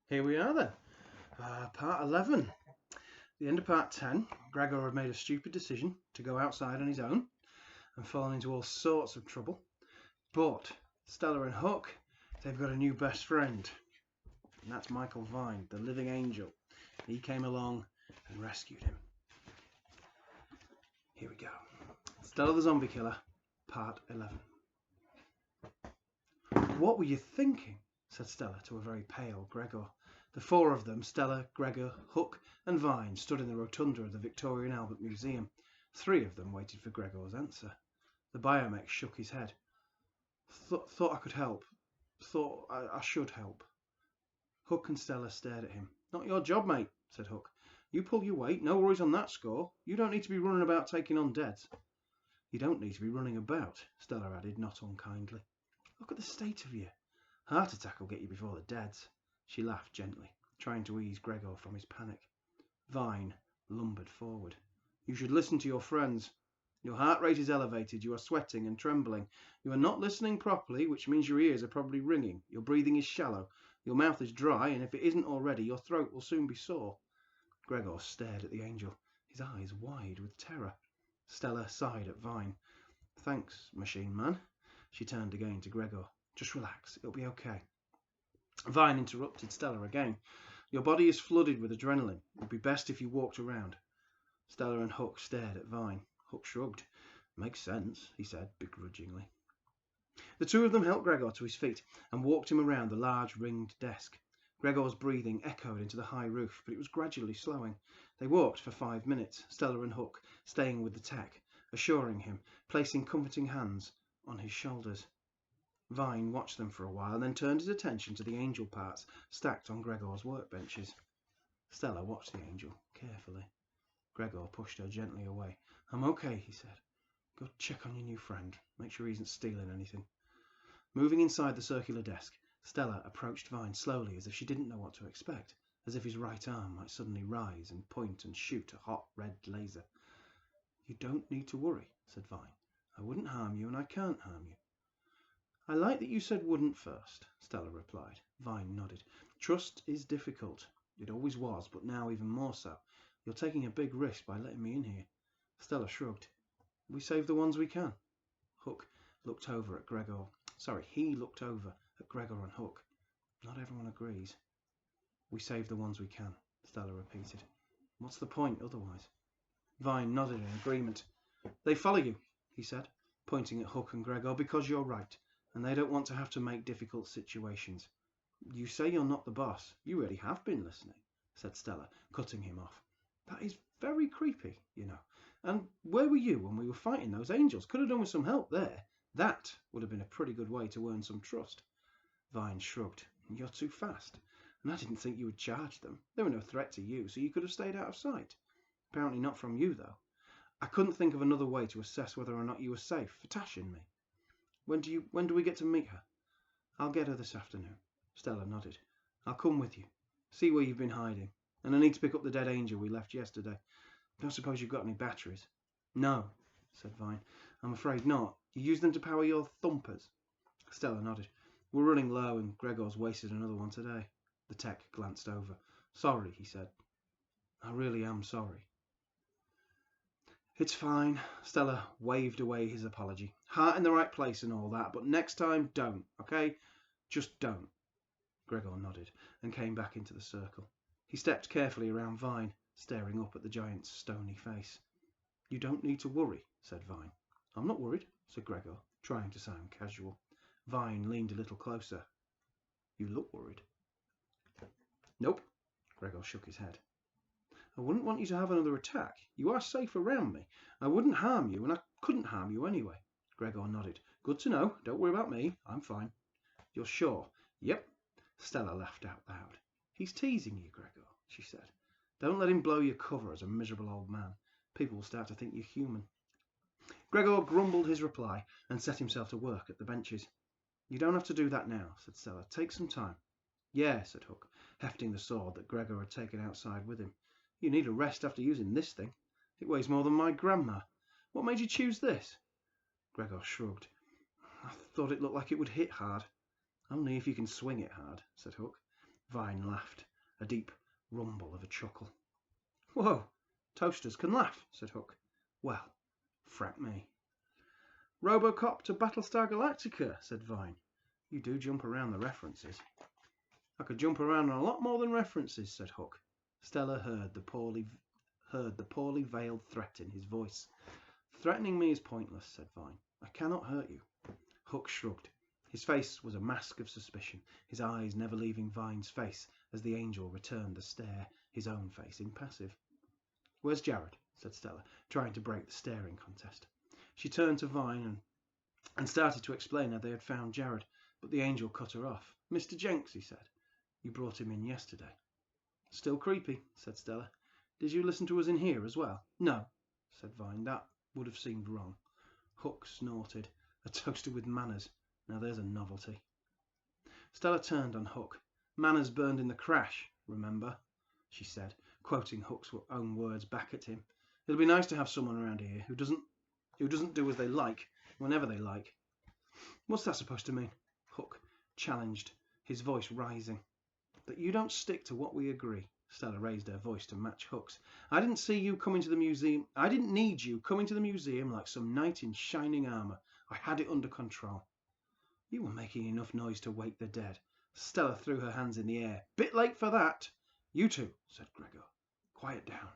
Here we are then, part 11. At the end of part 10, Gregor had made a stupid decision to go outside on his own and fallen into all sorts of trouble. But Stella and Hook, they've got a new best friend, and that's Michael Vine, the living angel. He came along and rescued him. Here we go. Stella the Zombie Killer, part 11. What were you thinking? Said Stella to a very pale Gregor. The four of them, Stella, Gregor, Hook and Vine, stood in the rotunda of the Victoria and Albert Museum. Three of them waited for Gregor's answer. The biomech shook his head. Thought I could help. Thought I should help. Hook and Stella stared at him. Not your job, mate, said Hook. You pull your weight, no worries on that score. You don't need to be running about taking on deads. You don't need to be running about, Stella added, not unkindly. Look at the state of you. Heart attack will get you before the deads. She laughed gently, trying to ease Gregor from his panic. Vine lumbered forward. You should listen to your friends. Your heart rate is elevated. You are sweating and trembling. You are not listening properly, which means your ears are probably ringing. Your breathing is shallow. Your mouth is dry, and if it isn't already, your throat will soon be sore. Gregor stared at the angel, his eyes wide with terror. Stella sighed at Vine. Thanks, machine man. She turned again to Gregor. Just relax. It'll be okay. Vine interrupted Stella again. Your body is flooded with adrenaline. It would be best if you walked around. Stella and Hook stared at Vine. Hook shrugged. Makes sense, he said begrudgingly. The two of them helped Gregor to his feet and walked him around the large ringed desk. Gregor's breathing echoed into the high roof, but it was gradually slowing. They walked for 5 minutes, Stella and Hook staying with the tech, assuring him, placing comforting hands on his shoulders. Vine watched them for a while and then turned his attention to the angel parts stacked on Gregor's workbenches. Stella watched the angel carefully. Gregor pushed her gently away. I'm okay, he said. Go check on your new friend. Make sure he isn't stealing anything. Moving inside the circular desk, Stella approached Vine slowly as if she didn't know what to expect, as if his right arm might suddenly rise and point and shoot a hot red laser. You don't need to worry, said Vine. I wouldn't harm you and I can't harm you. I like that you said wouldn't first, Stella replied. Vine nodded. Trust is difficult. It always was, but now even more so. You're taking a big risk by letting me in here. Stella shrugged. We save the ones we can. Hook looked over at Gregor. He looked over at Gregor and Hook. Not everyone agrees. We save the ones we can, Stella repeated. What's the point otherwise? Vine nodded in agreement. They follow you, he said, pointing at Hook and Gregor, because you're right, and they don't want to have to make difficult situations. You say you're not the boss. You really have been listening, said Stella, cutting him off. That is very creepy, you know. And where were you when we were fighting those angels? Could have done with some help there. That would have been a pretty good way to earn some trust. Vine shrugged. You're too fast. And I didn't think you would charge them. They were no threat to you, so you could have stayed out of sight. Apparently not from you, though. I couldn't think of another way to assess whether or not you were safe for Tash and me. When do we get to meet her? I'll get her this afternoon. Stella nodded. I'll come with you. See where you've been hiding. And I need to pick up the dead angel we left yesterday. Don't suppose you've got any batteries? No, said Vine. I'm afraid not. You use them to power your thumpers. Stella nodded. We're running low and Gregor's wasted another one today. The tech glanced over. Sorry, he said. I really am sorry. It's fine. Stella waved away his apology. Heart in the right place and all that, but next time don't, okay? Just don't. Gregor nodded and came back into the circle. He stepped carefully around Vine, staring up at the giant's stony face. You don't need to worry, said Vine. I'm not worried, said Gregor, trying to sound casual. Vine leaned a little closer. You look worried. Nope, Gregor shook his head. I wouldn't want you to have another attack. You are safe around me. I wouldn't harm you, and I couldn't harm you anyway. Gregor nodded. Good to know. Don't worry about me. I'm fine. You're sure? Yep. Stella laughed out loud. He's teasing you, Gregor, she said. Don't let him blow your cover as a miserable old man. People will start to think you're human. Gregor grumbled his reply and set himself to work at the benches. You don't have to do that now, said Stella. Take some time. Yeah, said Hook, hefting the sword that Gregor had taken outside with him. You need a rest after using this thing. It weighs more than my grandma. What made you choose this? Gregor shrugged. I thought it looked like it would hit hard. Only if you can swing it hard, said Hook. Vine laughed, a deep rumble of a chuckle. Whoa, toasters can laugh, said Hook. Well, fret me. Robocop to Battlestar Galactica, said Vine. You do jump around the references. I could jump around on a lot more than references, said Hook. Stella heard the poorly veiled threat in his voice. Threatening me is pointless, said Vine. I cannot hurt you. Hook shrugged. His face was a mask of suspicion, his eyes never leaving Vine's face as the angel returned the stare, his own face impassive. Where's Jared? Said Stella, trying to break the staring contest. She turned to Vine and started to explain how they had found Jared, but the angel cut her off. Mr. Jenks, he said. You brought him in yesterday. Still creepy, said Stella. Did you listen to us in here as well? No, said Vine. That would have seemed wrong. Hook snorted. A toaster with manners. Now there's a novelty. Stella turned on Hook. Manners burned in the crash, remember? She said, quoting Hook's own words back at him. It'll be nice to have someone around here who doesn't do as they like, whenever they like. What's that supposed to mean? Hook challenged, his voice rising. That you don't stick to what we agree. Stella raised her voice to match Hook's. I didn't need you coming to the museum like some knight in shining armour. I had it under control. You were making enough noise to wake the dead. Stella threw her hands in the air. Bit late for that. You two, said Gregor. Quiet down.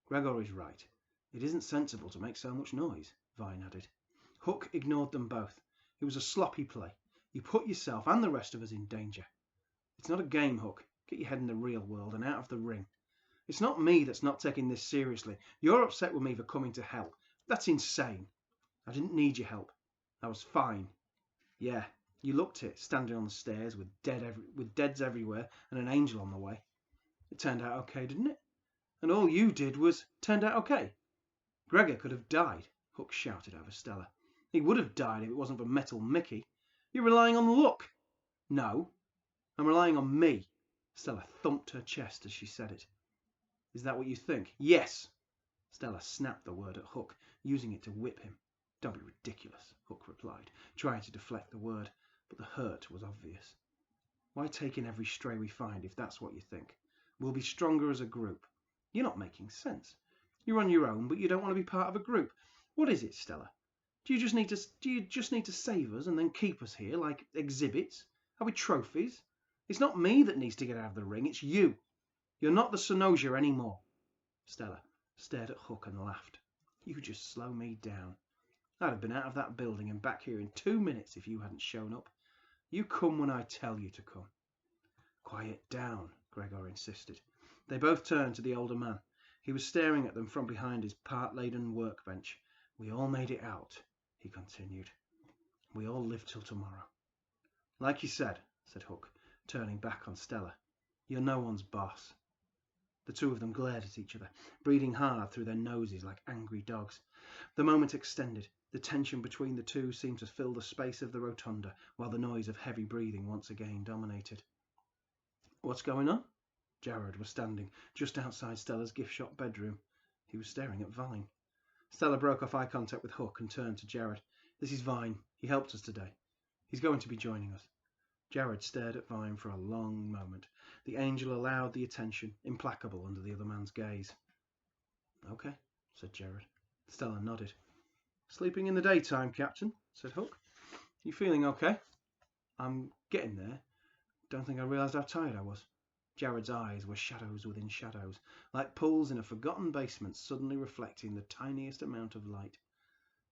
Gregor is right. It isn't sensible to make so much noise, Vine added. Hook ignored them both. It was a sloppy play. You put yourself and the rest of us in danger. It's not a game, Hook. Get your head in the real world and out of the ring. It's not me that's not taking this seriously. You're upset with me for coming to help. That's insane. I didn't need your help. I was fine. Yeah, you looked it, standing on the stairs with deads everywhere and an angel on the way. It turned out okay, didn't it? And all you did was turned out okay. Gregor could have died, Hook shouted over Stella. He would have died if it wasn't for Metal Mickey. You're relying on luck. No, I'm relying on me. Stella thumped her chest as she said it. Is that what you think? Yes. Stella snapped the word at Hook, using it to whip him. Don't be ridiculous, Hook replied, trying to deflect the word, but the hurt was obvious. Why take in every stray we find if that's what you think? We'll be stronger as a group. You're not making sense. You're on your own, but you don't want to be part of a group. What is it, Stella? Do you just need to save us and then keep us here like exhibits? Are we trophies? It's not me that needs to get out of the ring, it's you. You're not the Sonoja anymore. Stella stared at Hook and laughed. You just slow me down. I'd have been out of that building and back here in 2 minutes if you hadn't shown up. You come when I tell you to come. Quiet down, Gregor insisted. They both turned to the older man. He was staring at them from behind his part-laden workbench. We all made it out, he continued. We all live till tomorrow. Like you said Hook, turning back on Stella. You're no one's boss. The two of them glared at each other, breathing hard through their noses like angry dogs. The moment extended. The tension between the two seemed to fill the space of the rotunda, while the noise of heavy breathing once again dominated. What's going on? Jared was standing just outside Stella's gift shop bedroom. He was staring at Vine. Stella broke off eye contact with Hook and turned to Jared. This is Vine. He helped us today. He's going to be joining us. Jared stared at Vine for a long moment. The angel allowed the attention, implacable under the other man's gaze. Okay, said Jared. Stella nodded. Sleeping in the daytime, Captain, said Hook. You feeling okay? I'm getting there. Don't think I realised how tired I was. Jared's eyes were shadows within shadows, like pools in a forgotten basement suddenly reflecting the tiniest amount of light.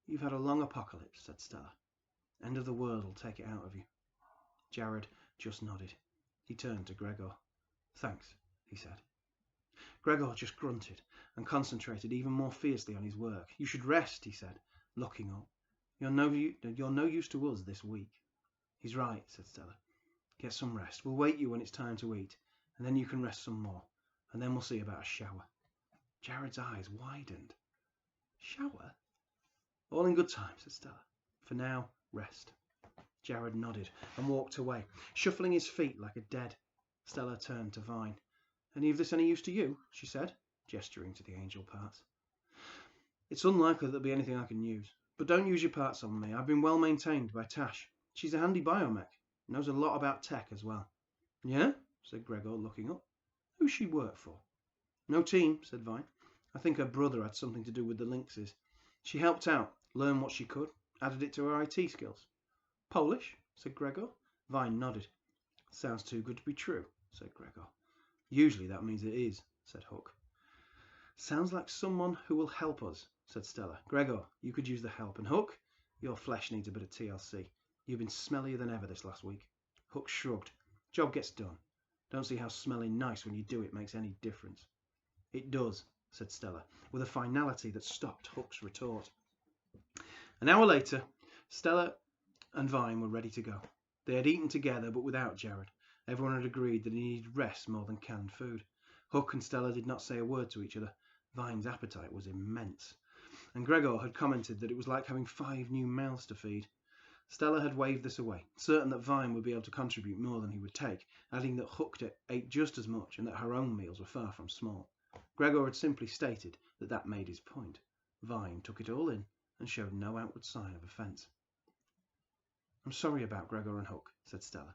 You've had a long apocalypse, said Stella. End of the world will take it out of you. Jared just nodded. He turned to Gregor. Thanks, he said. Gregor just grunted and concentrated even more fiercely on his work. You should rest, he said, looking up. You're no use to us this week. He's right, said Stella. Get some rest. We'll wake you when it's time to eat, and then you can rest some more, and then we'll see about a shower. Jared's eyes widened. Shower? All in good time, said Stella. For now, rest. Jared nodded and walked away, shuffling his feet like a dead. Stella turned to Vine. Any of this any use to you? She said, gesturing to the angel parts. It's unlikely there'll be anything I can use, but don't use your parts on me. I've been well maintained by Tash. She's a handy biomech, knows a lot about tech as well. Yeah? said Gregor, looking up. Who's she work for? No team, said Vine. I think her brother had something to do with the lynxes. She helped out, learned what she could, added it to her IT skills. Polish, said Gregor. Vine nodded. Sounds too good to be true, said Gregor. Usually that means it is, said Hook. Sounds like someone who will help us, said Stella. Gregor, you could use the help. And Hook, your flesh needs a bit of TLC. You've been smellier than ever this last week. Hook shrugged. Job gets done. Don't see how smelling nice when you do it makes any difference. It does, said Stella, with a finality that stopped Hook's retort. An hour later, Stella and Vine were ready to go. They had eaten together, but without Jared. Everyone had agreed that he needed rest more than canned food. Hook and Stella did not say a word to each other. Vine's appetite was immense, and Gregor had commented that it was like having 5 new mouths to feed. Stella had waved this away, certain that Vine would be able to contribute more than he would take, adding that Hook ate just as much and that her own meals were far from small. Gregor had simply stated that that made his point. Vine took it all in and showed no outward sign of offence. I'm sorry about Gregor and Hook, said Stella.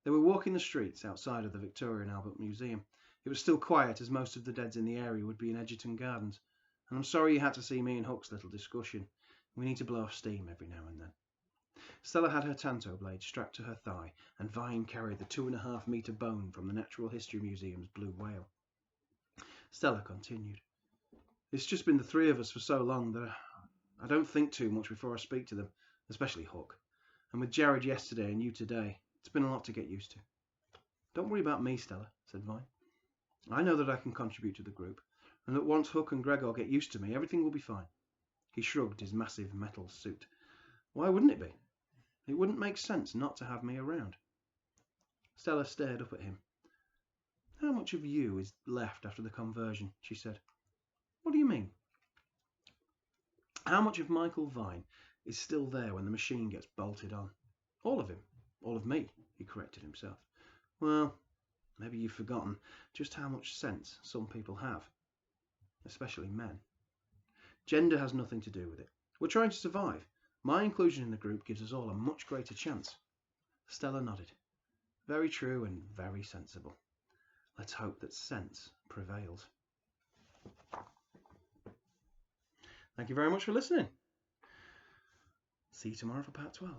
They were walking the streets outside of the Victoria and Albert Museum. It was still quiet, as most of the deads in the area would be in Edgerton Gardens. And I'm sorry you had to see me and Hook's little discussion. We need to blow off steam every now and then. Stella had her tanto blade strapped to her thigh, and Vine carried the 2.5-metre bone from the Natural History Museum's blue whale. Stella continued. It's just been the 3 of us for so long that I don't think too much before I speak to them, especially Hook. And with Jared yesterday and you today, it's been a lot to get used to. Don't worry about me, Stella, said Vine. I know that I can contribute to the group, and that once Hook and Gregor get used to me, everything will be fine. He shrugged his massive metal suit. Why wouldn't it be? It wouldn't make sense not to have me around. Stella stared up at him. How much of you is left after the conversion? She said. What do you mean? How much of Michael Vine is still there when the machine gets bolted on? All of him. All of me, he corrected himself. Well, maybe you've forgotten just how much sense some people have, especially men. Gender has nothing to do with it. We're trying to survive. My inclusion in the group gives us all a much greater chance. Stella nodded. Very true and very sensible. Let's hope that sense prevails. Thank you very much for listening. See you tomorrow for part 12.